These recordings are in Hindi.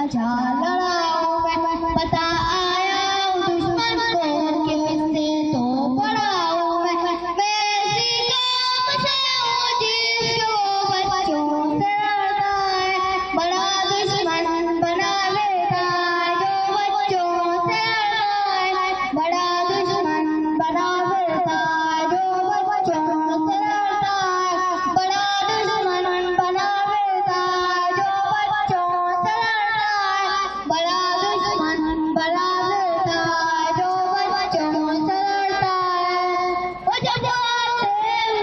अच्छा लड़ाऊं मैं, पता आया दुश्मन को कि मुझसे तो पढ़ाऊं मैं ऐसी काम से हूँ जिसको बच्चों से डरता है, बड़ा दुश्मन बना लेता है जो बच्चों से डरता है, बड़ा दुश्मन बना देता है जो बच्चों से डरता है, बड़ा दुश्मन बना देता है जो बच्चों से डरता है, बड़ा दुश्मन बना देता है जो बच्चों से डरता है। वो जब आते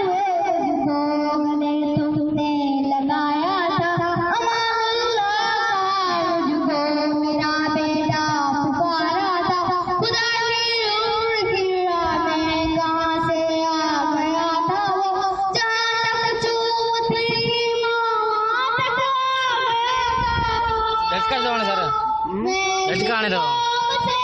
हुए मुझको गले तुमने लगाया था, अल्लाह मुझको मेरा बेटा पुकारा था, खुदा की नूर की राह में कहाँ से आ गया था वो, जहाँ तक छूती थी माँ वहाँ तक आ गया था वो। झटका दो ना सर, मैं झटका आने दो। से